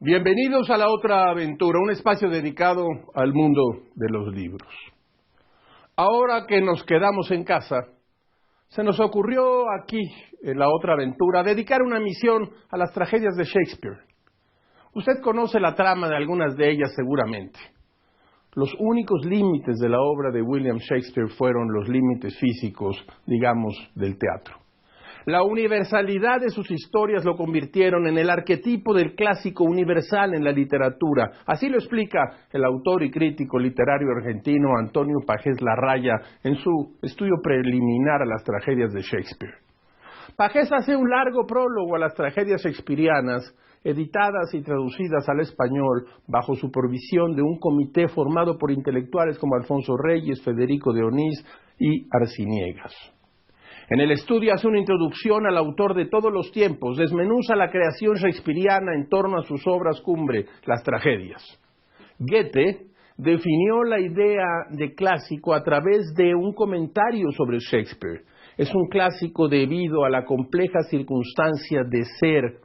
Bienvenidos a La Otra Aventura, un espacio dedicado al mundo de los libros. Ahora que nos quedamos en casa, se nos ocurrió aquí, en La Otra Aventura, dedicar una misión a las tragedias de Shakespeare. Usted conoce la trama de algunas de ellas seguramente. Los únicos límites de la obra de William Shakespeare fueron los límites físicos, digamos, del teatro. La universalidad de sus historias lo convirtieron en el arquetipo del clásico universal en la literatura. Así lo explica el autor y crítico literario argentino Antonio Pagés Larraya en su estudio preliminar a las tragedias de Shakespeare. Pagés hace un largo prólogo a las tragedias shakespearianas, editadas y traducidas al español bajo supervisión de un comité formado por intelectuales como Alfonso Reyes, Federico de Onís y Arciniegas. En el estudio hace una introducción al autor de todos los tiempos, desmenuza la creación shakespeariana en torno a sus obras cumbre, las tragedias. Goethe definió la idea de clásico a través de un comentario sobre Shakespeare. Es un clásico debido a la compleja circunstancia de ser,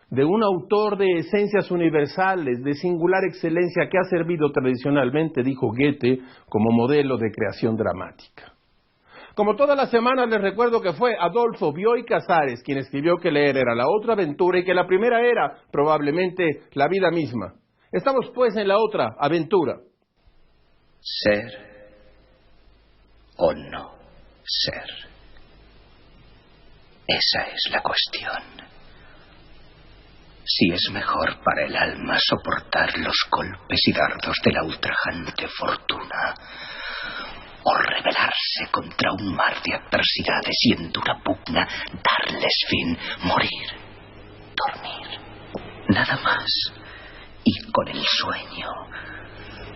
de un autor de esencias universales, de singular excelencia que ha servido tradicionalmente, dijo Goethe, como modelo de creación dramática. Como todas las semanas les recuerdo que fue Adolfo Bioy Casares quien escribió que leer era la otra aventura y que la primera era, probablemente, la vida misma. Estamos pues en la otra aventura. ¿Ser o no ser? Esa es la cuestión. Si es mejor para el alma soportar los golpes y dardos de la ultrajante fortuna, o rebelarse contra un mar de adversidades y en dura pugna darles fin, morir, dormir, nada más, y con el sueño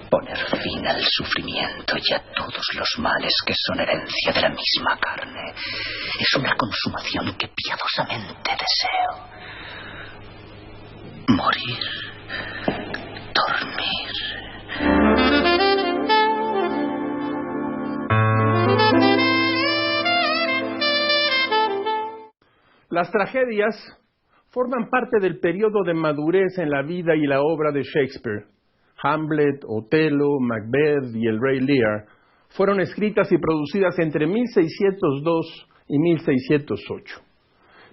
poner fin al sufrimiento y a todos los males que son herencia de la misma carne. Es una consumación que piadosamente deseo. Morir, dormir. Las tragedias forman parte del periodo de madurez en la vida y la obra de Shakespeare. Hamlet, Otelo, Macbeth y el Rey Lear fueron escritas y producidas entre 1602 y 1608.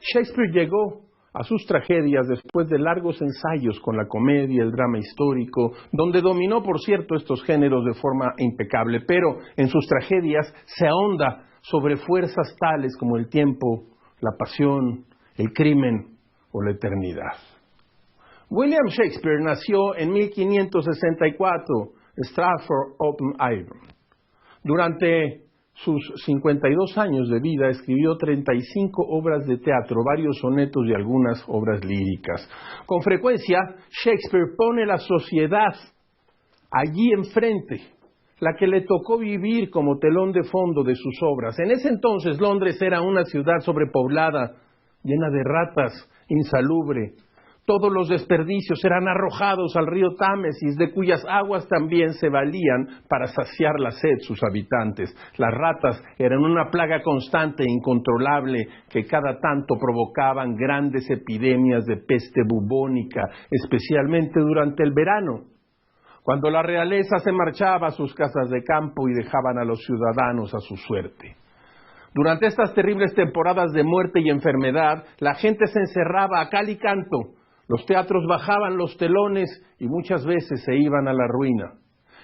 Shakespeare llegó a sus tragedias después de largos ensayos con la comedia, el drama histórico, donde dominó, por cierto, estos géneros de forma impecable, pero en sus tragedias se ahonda sobre fuerzas tales como el tiempo, la pasión, el crimen o la eternidad. William Shakespeare nació en 1564, Stratford-upon-Avon. Durante sus 52 años de vida escribió 35 obras de teatro, varios sonetos y algunas obras líricas. Con frecuencia, Shakespeare pone la sociedad allí enfrente, la que le tocó vivir como telón de fondo de sus obras. En ese entonces Londres era una ciudad sobrepoblada, llena de ratas, insalubre. Todos los desperdicios eran arrojados al río Támesis, de cuyas aguas también se valían para saciar la sed sus habitantes. Las ratas eran una plaga constante e incontrolable que cada tanto provocaban grandes epidemias de peste bubónica, especialmente durante el verano, cuando la realeza se marchaba a sus casas de campo y dejaban a los ciudadanos a su suerte. Durante estas terribles temporadas de muerte y enfermedad, la gente se encerraba a cal y canto, los teatros bajaban los telones y muchas veces se iban a la ruina.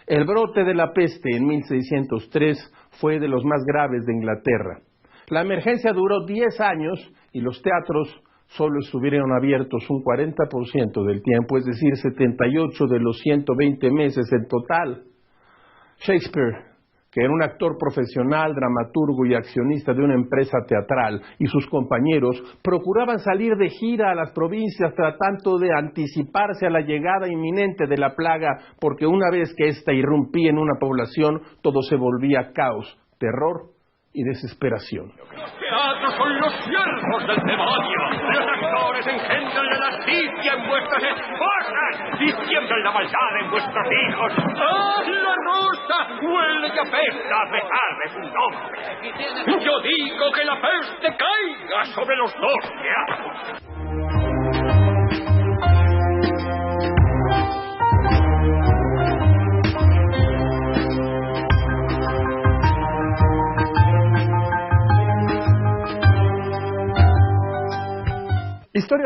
El brote de la peste en 1603 fue de los más graves de Inglaterra. La emergencia duró 10 años y los teatros solo estuvieron abiertos un 40% del tiempo, es decir, 78 de los 120 meses en total. Shakespeare, que era un actor profesional, dramaturgo y accionista de una empresa teatral, y sus compañeros procuraban salir de gira a las provincias tratando de anticiparse a la llegada inminente de la plaga, porque una vez que ésta irrumpía en una población, todo se volvía caos, terror y desesperación. Los teatros son los siervos del demonio. Los actores engendran la lascivia en vuestras esposas y siembran la maldad en vuestros hijos. ¡Ah, la rosa huele y apesta a pesar de su nombre! Yo digo que la peste caiga sobre los dos teatros.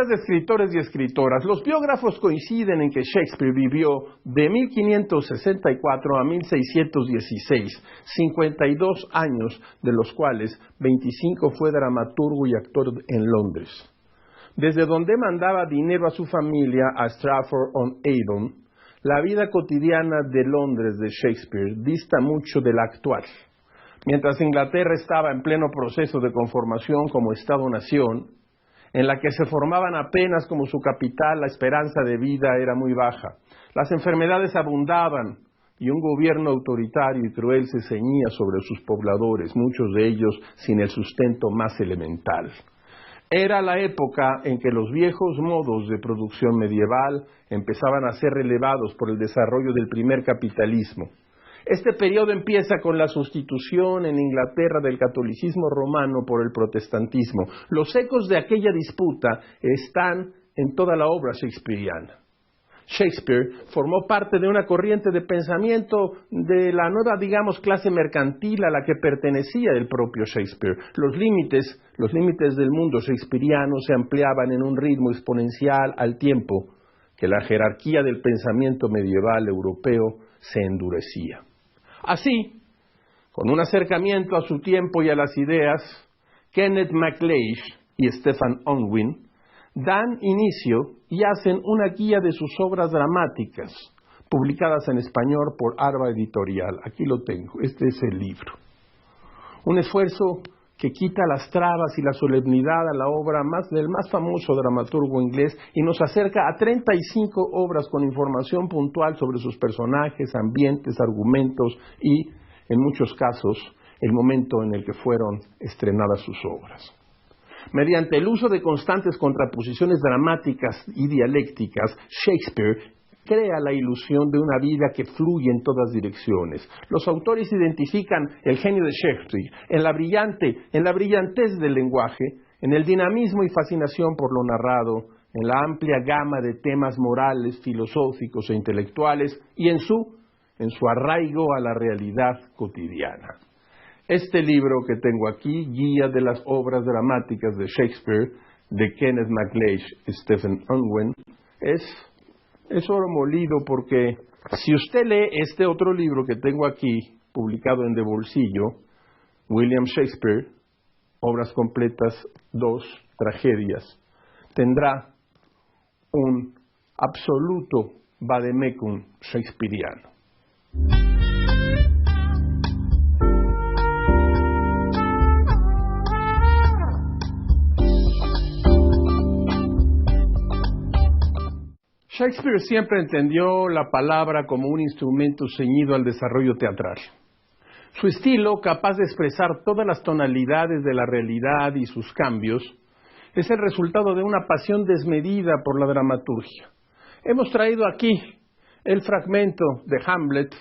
Obras de escritores y escritoras. Los biógrafos coinciden en que Shakespeare vivió de 1564 a 1616, 52 años, de los cuales 25 fue dramaturgo y actor en Londres. Desde donde mandaba dinero a su familia a Stratford-on-Avon, la vida cotidiana de Londres de Shakespeare dista mucho de la actual. Mientras Inglaterra estaba en pleno proceso de conformación como Estado-nación, en la que se formaban apenas como su capital, la esperanza de vida era muy baja. Las enfermedades abundaban y un gobierno autoritario y cruel se ceñía sobre sus pobladores, muchos de ellos sin el sustento más elemental. Era la época en que los viejos modos de producción medieval empezaban a ser relevados por el desarrollo del primer capitalismo. Este periodo empieza con la sustitución en Inglaterra del catolicismo romano por el protestantismo. Los ecos de aquella disputa están en toda la obra shakespeariana. Shakespeare formó parte de una corriente de pensamiento de la nueva, clase mercantil a la que pertenecía el propio Shakespeare. Los límites del mundo shakespeariano se ampliaban en un ritmo exponencial al tiempo que la jerarquía del pensamiento medieval europeo se endurecía. Así, con un acercamiento a su tiempo y a las ideas, Kenneth MacLeish y Stephen Unwin dan inicio y hacen una guía de sus obras dramáticas, publicadas en español por Arba Editorial. Aquí lo tengo, este es el libro. Un esfuerzo que quita las trabas y la solemnidad a la obra del más famoso dramaturgo inglés y nos acerca a 35 obras con información puntual sobre sus personajes, ambientes, argumentos y, en muchos casos, el momento en el que fueron estrenadas sus obras. Mediante el uso de constantes contraposiciones dramáticas y dialécticas, Shakespeare crea la ilusión de una vida que fluye en todas direcciones. Los autores identifican el genio de Shakespeare en la brillantez del lenguaje, en el dinamismo y fascinación por lo narrado, en la amplia gama de temas morales, filosóficos e intelectuales y en su arraigo a la realidad cotidiana. Este libro que tengo aquí, Guía de las obras dramáticas de Shakespeare, de Kenneth MacLeish y Stephen Unwin, es oro molido porque si usted lee este otro libro que tengo aquí, publicado en De Bolsillo, William Shakespeare, Obras Completas 2, Tragedias, tendrá un absoluto vademecum shakespeariano. Shakespeare siempre entendió la palabra como un instrumento ceñido al desarrollo teatral. Su estilo, capaz de expresar todas las tonalidades de la realidad y sus cambios, es el resultado de una pasión desmedida por la dramaturgia. Hemos traído aquí el fragmento de Hamlet,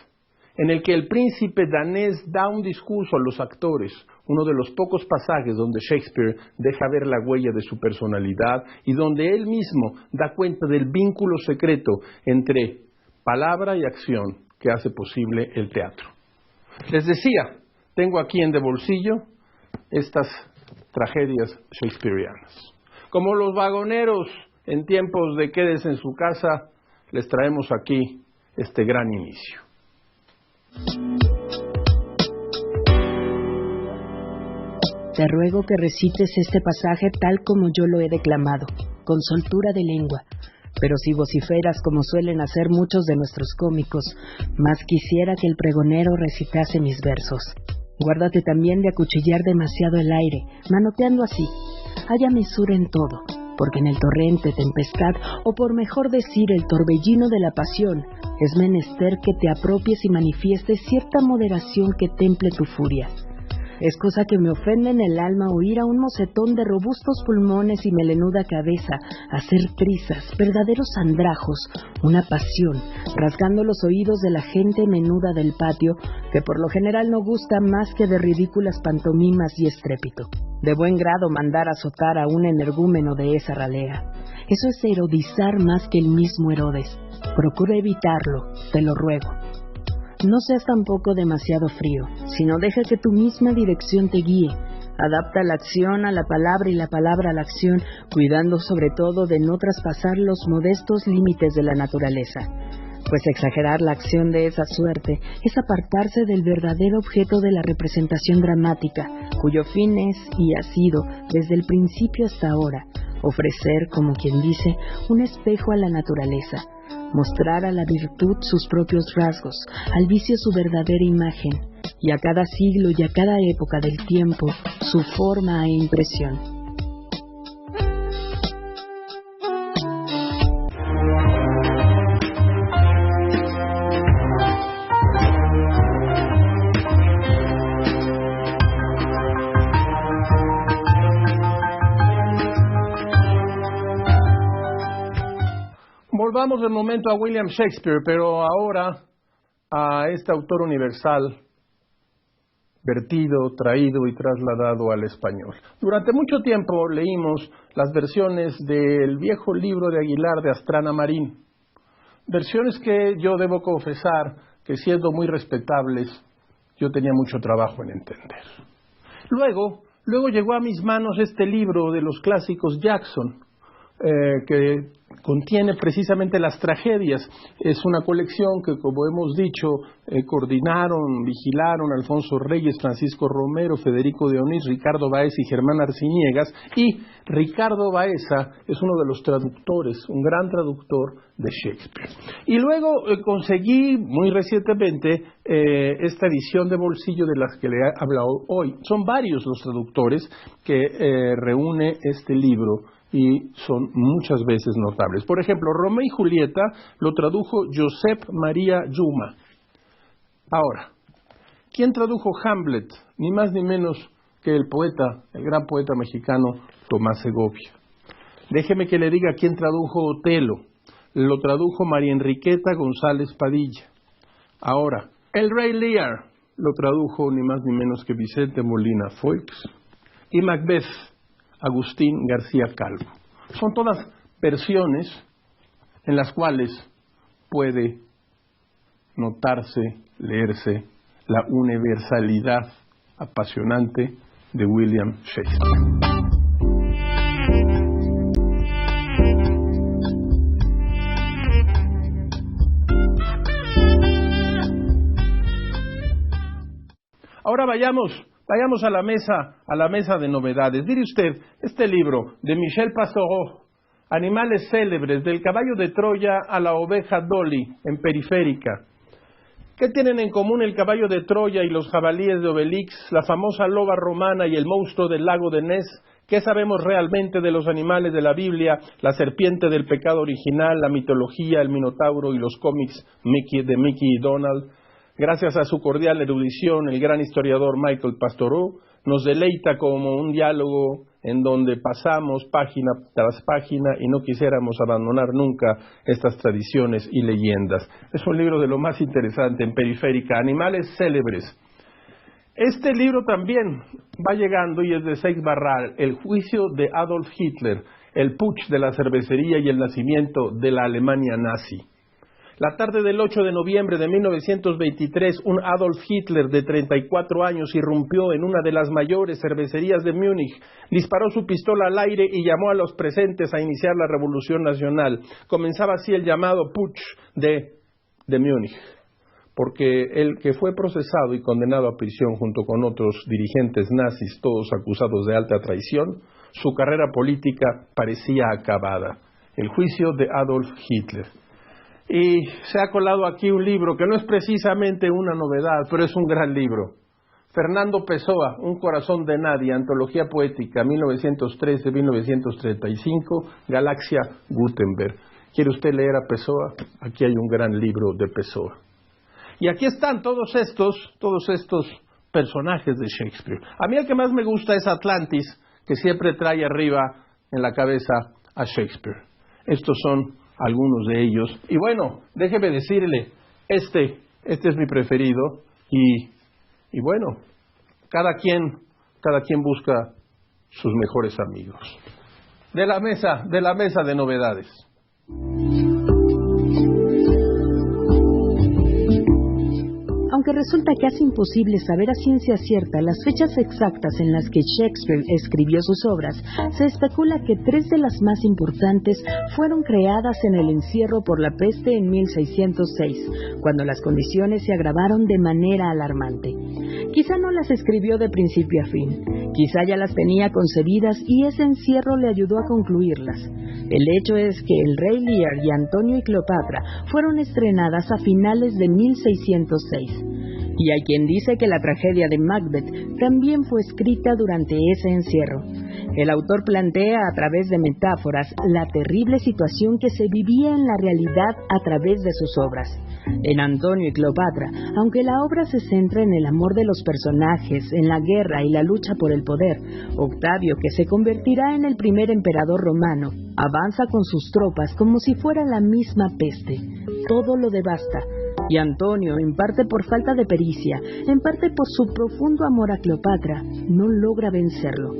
en el que el príncipe danés da un discurso a los actores, uno de los pocos pasajes donde Shakespeare deja ver la huella de su personalidad y donde él mismo da cuenta del vínculo secreto entre palabra y acción que hace posible el teatro. Les decía, tengo aquí en De Bolsillo estas tragedias shakespearianas. Como los vagoneros en tiempos de quédese en su casa, les traemos aquí este gran inicio. Te ruego que recites este pasaje tal como yo lo he declamado, con soltura de lengua, pero si vociferas como suelen hacer muchos de nuestros cómicos, más quisiera que el pregonero recitase mis versos. Guárdate también de acuchillar demasiado el aire, manoteando así. Haya mesura en todo, porque en el torrente, tempestad, o por mejor decir el torbellino de la pasión, es menester que te apropies y manifiestes cierta moderación que temple tu furia. Es cosa que me ofende en el alma oír a un mocetón de robustos pulmones y melenuda cabeza hacer trizas, verdaderos andrajos, una pasión, rasgando los oídos de la gente menuda del patio, que por lo general no gusta más que de ridículas pantomimas y estrépito. De buen grado mandar azotar a un energúmeno de esa ralea. Eso es erodizar más que el mismo Herodes. Procura evitarlo, te lo ruego. No seas tampoco demasiado frío, sino deja que tu misma dirección te guíe, Adapta la acción a la palabra y la palabra a la acción, cuidando sobre todo de no traspasar los modestos límites de la naturaleza. Pues exagerar la acción de esa suerte es apartarse del verdadero objeto de la representación dramática, cuyo fin es y ha sido, desde el principio hasta ahora, ofrecer, como quien dice, un espejo a la naturaleza, mostrar a la virtud sus propios rasgos, al vicio su verdadera imagen, y a cada siglo y a cada época del tiempo su forma e impresión. Volvamos de momento a William Shakespeare, pero ahora a este autor universal, vertido, traído y trasladado al español. Durante mucho tiempo leímos las versiones del viejo libro de Aguilar de Astrana Marín, versiones que yo debo confesar que, siendo muy respetables, yo tenía mucho trabajo en entender. Luego llegó a mis manos este libro de los clásicos Jackson, que contiene precisamente las tragedias. Es una colección que, como hemos dicho, coordinaron, vigilaron Alfonso Reyes, Francisco Romero, Federico de Onís, Ricardo Baeza y Germán Arciniegas. Y Ricardo Baeza es uno de los traductores, un gran traductor de Shakespeare. Y luego conseguí muy recientemente esta edición de bolsillo de las que le he hablado hoy. Son varios los traductores que reúne este libro, y son muchas veces notables. Por ejemplo, Romeo y Julieta lo tradujo Josep María Yuma. Ahora, ¿quién tradujo Hamlet? Ni más ni menos que el poeta, el gran poeta mexicano Tomás Segovia. Déjeme que le diga quién tradujo Otelo. Lo tradujo María Enriqueta González Padilla. Ahora, El Rey Lear lo tradujo ni más ni menos que Vicente Molina Foix. Y Macbeth, Agustín García Calvo. Son todas versiones en las cuales puede notarse, leerse la universalidad apasionante de William Shakespeare. Ahora vayamos a la mesa de novedades. Mire usted, este libro de Michel Pastoureau, Animales célebres, del caballo de Troya a la oveja Dolly, en Periférica. ¿Qué tienen en común el caballo de Troya y los jabalíes de Obelix, la famosa loba romana y el monstruo del lago de Ness? ¿Qué sabemos realmente de los animales de la Biblia, la serpiente del pecado original, la mitología, el minotauro y los cómics de Mickey y Donald? Gracias a su cordial erudición, el gran historiador Michel Pastoureau nos deleita como un diálogo en donde pasamos página tras página y no quisiéramos abandonar nunca estas tradiciones y leyendas. Es un libro de lo más interesante en Periférica, Animales célebres. Este libro también va llegando y es de Seix Barral, El juicio de Adolf Hitler, el putsch de la cervecería y el nacimiento de la Alemania nazi. La tarde del 8 de noviembre de 1923, un Adolf Hitler de 34 años irrumpió en una de las mayores cervecerías de Múnich, disparó su pistola al aire y llamó a los presentes a iniciar la Revolución Nacional. Comenzaba así el llamado Putsch de Múnich, porque el que fue procesado y condenado a prisión junto con otros dirigentes nazis, todos acusados de alta traición, su carrera política parecía acabada. El juicio de Adolf Hitler. Y se ha colado aquí un libro que no es precisamente una novedad, pero es un gran libro. Fernando Pessoa, Un corazón de nadie, antología poética, 1913-1935, Galaxia Gutenberg. ¿Quiere usted leer a Pessoa? Aquí hay un gran libro de Pessoa. Y aquí están todos estos personajes de Shakespeare. A mí el que más me gusta es Atlantis, que siempre trae arriba en la cabeza a Shakespeare. Estos son algunos de ellos. Y bueno, déjeme decirle, este es mi preferido y bueno, cada quien busca sus mejores amigos. De la mesa de novedades. Aunque aunque resulta casi imposible saber a ciencia cierta las fechas exactas en las que Shakespeare escribió sus obras, se especula que 3 de las más importantes fueron creadas en el encierro por la peste en 1606, cuando las condiciones se agravaron de manera alarmante. Quizá no las escribió de principio a fin, quizá ya las tenía concebidas y ese encierro le ayudó a concluirlas. El hecho es que El Rey Lear y Antonio y Cleopatra fueron estrenadas a finales de 1606. Y hay quien dice que la tragedia de Macbeth también fue escrita durante ese encierro. El autor plantea a través de metáforas la terrible situación que se vivía en la realidad a través de sus obras. En Antonio y Cleopatra, aunque la obra se centra en el amor de los personajes, en la guerra y la lucha por el poder, Octavio, que se convertirá en el primer emperador romano, avanza con sus tropas como si fuera la misma peste. Todo lo devasta. Y Antonio, en parte por falta de pericia, en parte por su profundo amor a Cleopatra, no logra vencerlo.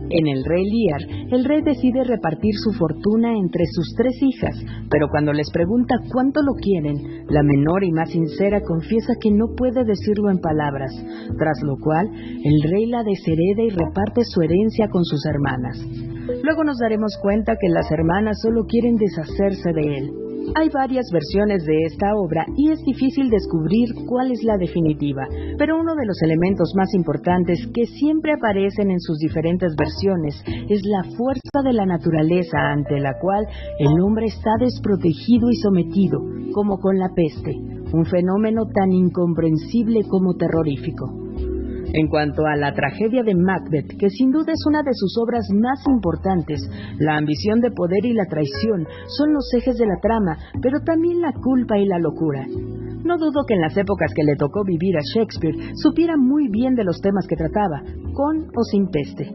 En El Rey Lear, el rey decide repartir su fortuna entre sus 3 hijas, pero cuando les pregunta cuánto lo quieren, la menor y más sincera confiesa que no puede decirlo en palabras, tras lo cual el rey la deshereda y reparte su herencia con sus hermanas. Luego nos daremos cuenta que las hermanas solo quieren deshacerse de él. Hay varias versiones de esta obra y es difícil descubrir cuál es la definitiva, pero uno de los elementos más importantes que siempre aparecen en sus diferentes versiones es la fuerza de la naturaleza ante la cual el hombre está desprotegido y sometido, como con la peste, un fenómeno tan incomprensible como terrorífico. En cuanto a la tragedia de Macbeth, que sin duda es una de sus obras más importantes, la ambición de poder y la traición son los ejes de la trama, pero también la culpa y la locura. No dudo que en las épocas que le tocó vivir a Shakespeare supiera muy bien de los temas que trataba, con o sin peste.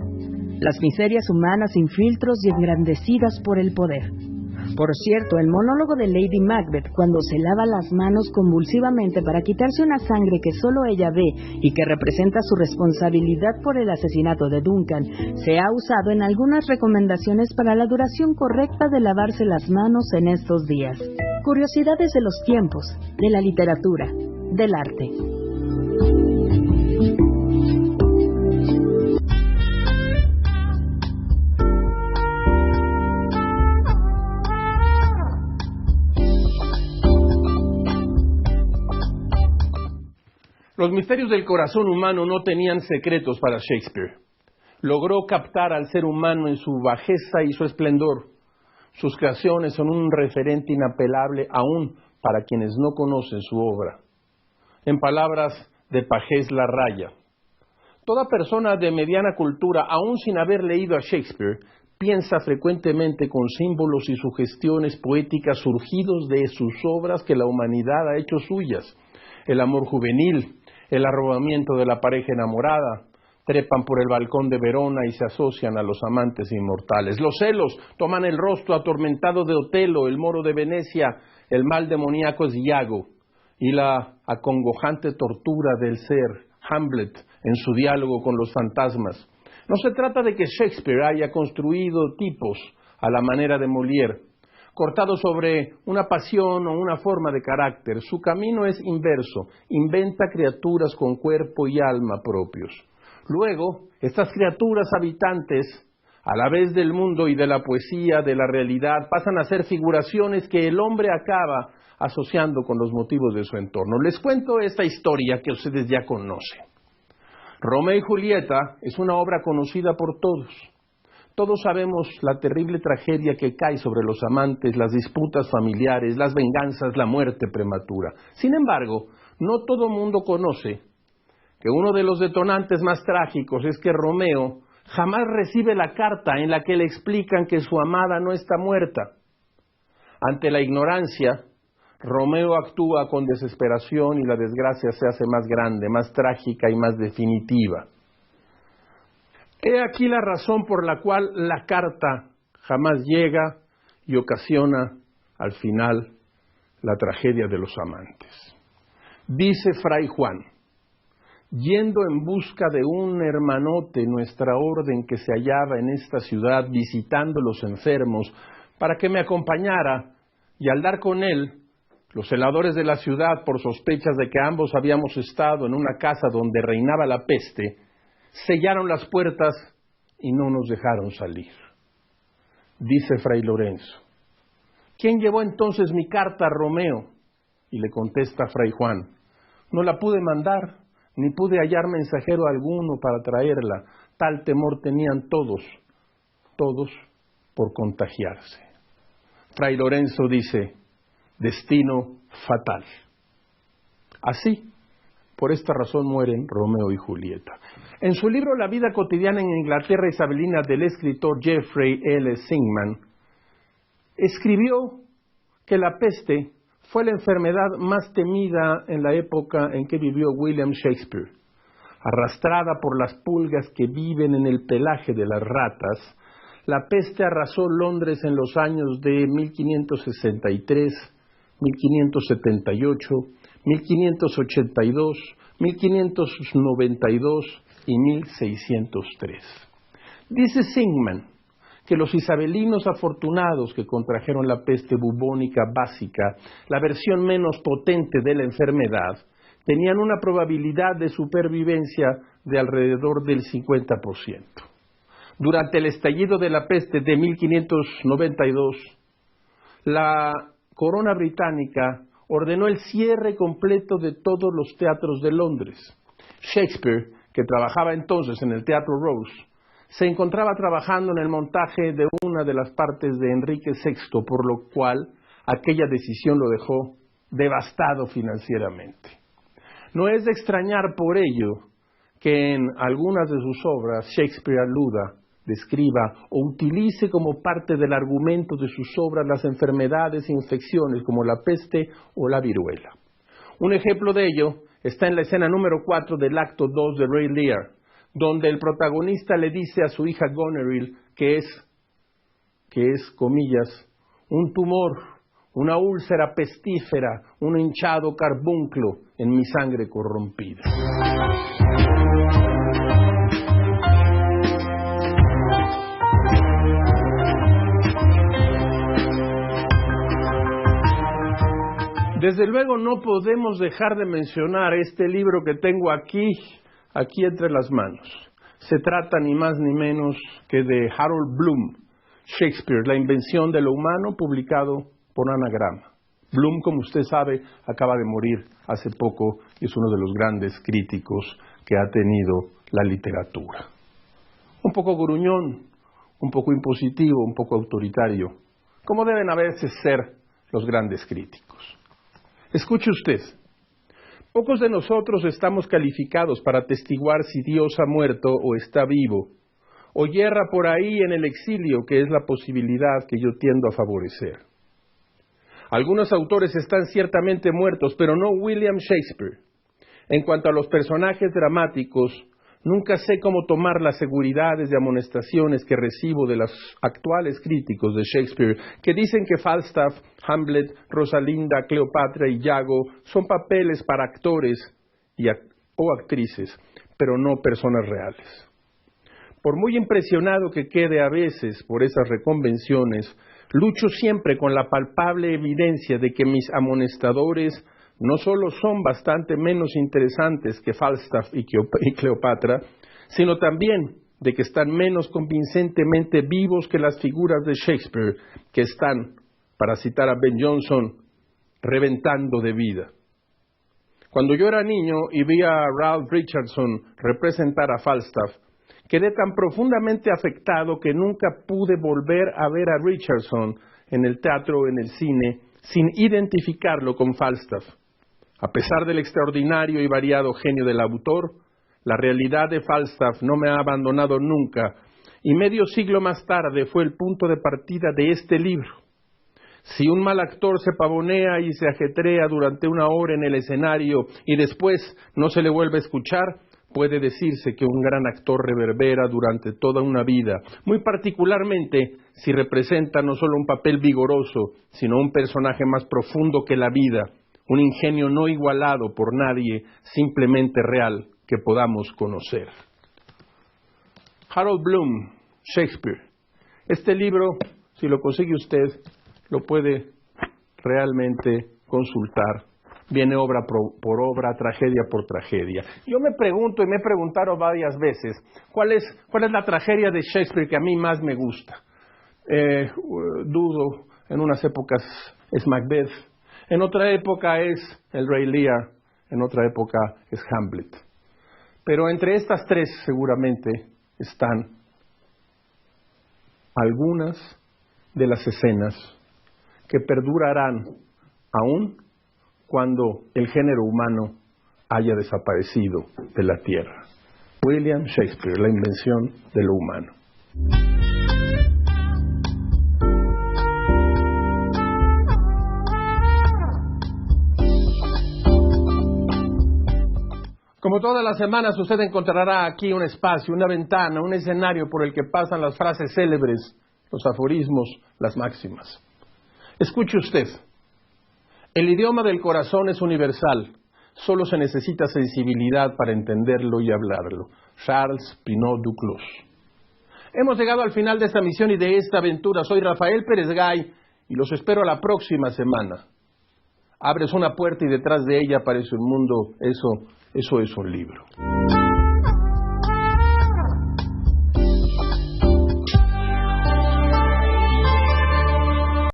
Las miserias humanas sin filtros y engrandecidas por el poder. Por cierto, el monólogo de Lady Macbeth, cuando se lava las manos convulsivamente para quitarse una sangre que solo ella ve y que representa su responsabilidad por el asesinato de Duncan, se ha usado en algunas recomendaciones para la duración correcta de lavarse las manos en estos días. Curiosidades de los tiempos, de la literatura, del arte. Los misterios del corazón humano no tenían secretos para Shakespeare. Logró captar al ser humano en su bajeza y su esplendor. Sus creaciones son un referente inapelable aún para quienes no conocen su obra. En palabras de Pagés Larraya, toda persona de mediana cultura, aún sin haber leído a Shakespeare, piensa frecuentemente con símbolos y sugestiones poéticas surgidos de sus obras que la humanidad ha hecho suyas. El amor juvenil, el arrobamiento de la pareja enamorada, trepan por el balcón de Verona y se asocian a los amantes inmortales. Los celos toman el rostro atormentado de Otelo, el moro de Venecia, el mal demoníaco es Iago, y la acongojante tortura del ser, Hamlet, en su diálogo con los fantasmas. No se trata de que Shakespeare haya construido tipos a la manera de Molière, cortado sobre una pasión o una forma de carácter. Su camino es inverso, inventa criaturas con cuerpo y alma propios. Luego, estas criaturas habitantes, a la vez del mundo y de la poesía, de la realidad, pasan a ser figuraciones que el hombre acaba asociando con los motivos de su entorno. Les cuento esta historia que ustedes ya conocen. Romeo y Julieta es una obra conocida por todos. Todos sabemos la terrible tragedia que cae sobre los amantes, las disputas familiares, las venganzas, la muerte prematura. Sin embargo, no todo mundo conoce que uno de los detonantes más trágicos es que Romeo jamás recibe la carta en la que le explican que su amada no está muerta. Ante la ignorancia, Romeo actúa con desesperación y la desgracia se hace más grande, más trágica y más definitiva. He aquí la razón por la cual la carta jamás llega y ocasiona al final la tragedia de los amantes. Dice Fray Juan: yendo en busca de un hermanote nuestra orden que se hallaba en esta ciudad visitando los enfermos para que me acompañara, y al dar con él Los celadores de la ciudad, por sospechas de que ambos habíamos estado en una casa donde reinaba la peste, sellaron las puertas y no nos dejaron salir. Dice Fray Lorenzo: ¿quién llevó entonces mi carta a Romeo? Y le contesta Fray Juan: no la pude mandar, ni pude hallar mensajero alguno para traerla. Tal temor tenían todos por contagiarse. Fray Lorenzo dice: destino fatal. Así, por esta razón mueren Romeo y Julieta. En su libro La vida cotidiana en Inglaterra isabelina del escritor Geoffrey L. Syngman, escribió que la peste fue la enfermedad más temida en la época en que vivió William Shakespeare. Arrastrada por las pulgas que viven en el pelaje de las ratas, la peste arrasó Londres en los años de 1563, 1578, 1582, 1592 y 1603. Dice Syngman que los isabelinos afortunados que contrajeron la peste bubónica básica, la versión menos potente de la enfermedad, tenían una probabilidad de supervivencia de alrededor del 50%. Durante el estallido de la peste de 1592, la corona británica ordenó el cierre completo de todos los teatros de Londres. Shakespeare, que trabajaba entonces en el Teatro Rose, se encontraba trabajando en el montaje de una de las partes de Enrique VI, por lo cual aquella decisión lo dejó devastado financieramente. No es de extrañar por ello que en algunas de sus obras Shakespeare aluda, describa o utilice como parte del argumento de sus obras las enfermedades e infecciones como la peste o la viruela. Un ejemplo de ello está en la escena número 4 del acto 2 de Rey Lear, donde el protagonista le dice a su hija Goneril que es, comillas, un tumor, una úlcera pestífera, un hinchado carbunclo en mi sangre corrompida. Desde luego no podemos dejar de mencionar este libro que tengo aquí entre las manos. Se trata ni más ni menos que de Harold Bloom, Shakespeare, La invención de lo humano, publicado por Anagrama. Bloom, como usted sabe, acaba de morir hace poco y es uno de los grandes críticos que ha tenido la literatura. Un poco gruñón, un poco impositivo, un poco autoritario, como deben a veces ser los grandes críticos. Escuche usted, pocos de nosotros estamos calificados para atestiguar si Dios ha muerto o está vivo, o yerra por ahí en el exilio, que es la posibilidad que yo tiendo a favorecer. Algunos autores están ciertamente muertos, pero no William Shakespeare. En cuanto a los personajes dramáticos, nunca sé cómo tomar las seguridades y amonestaciones que recibo de los actuales críticos de Shakespeare, que dicen que Falstaff, Hamlet, Rosalinda, Cleopatra y Iago son papeles para actores o actrices, pero no personas reales. Por muy impresionado que quede a veces por esas reconvenciones, lucho siempre con la palpable evidencia de que mis amonestadores no solo son bastante menos interesantes que Falstaff y Cleopatra, sino también de que están menos convincentemente vivos que las figuras de Shakespeare, que están, para citar a Ben Jonson, reventando de vida. Cuando yo era niño y vi a Ralph Richardson representar a Falstaff, quedé tan profundamente afectado que nunca pude volver a ver a Richardson en el teatro o en el cine sin identificarlo con Falstaff. A pesar del extraordinario y variado genio del autor, la realidad de Falstaff no me ha abandonado nunca, y medio siglo más tarde fue el punto de partida de este libro. Si un mal actor se pavonea y se ajetrea durante una hora en el escenario y después no se le vuelve a escuchar, puede decirse que un gran actor reverbera durante toda una vida, muy particularmente si representa no solo un papel vigoroso, sino un personaje más profundo que la vida, un ingenio no igualado por nadie, simplemente real, que podamos conocer. Harold Bloom, Shakespeare. Este libro, si lo consigue usted, lo puede realmente consultar. Viene obra por obra, tragedia por tragedia. Yo me pregunto y me he preguntado varias veces, ¿cuál es la tragedia de Shakespeare que a mí más me gusta? Dudo, en unas épocas es Macbeth, en otra época es el Rey Lear, en otra época es Hamlet. Pero entre estas tres seguramente están algunas de las escenas que perdurarán aún cuando el género humano haya desaparecido de la Tierra. William Shakespeare, La invención de lo humano. Como todas las semanas, usted encontrará aquí un espacio, una ventana, un escenario por el que pasan las frases célebres, los aforismos, las máximas. Escuche usted. El idioma del corazón es universal. Solo se necesita sensibilidad para entenderlo y hablarlo. Charles Pinot Duclos. Hemos llegado al final de esta misión y de esta aventura. Soy Rafael Pérez Gay y los espero la próxima semana. Abres una puerta y detrás de ella aparece un mundo. Eso es un libro.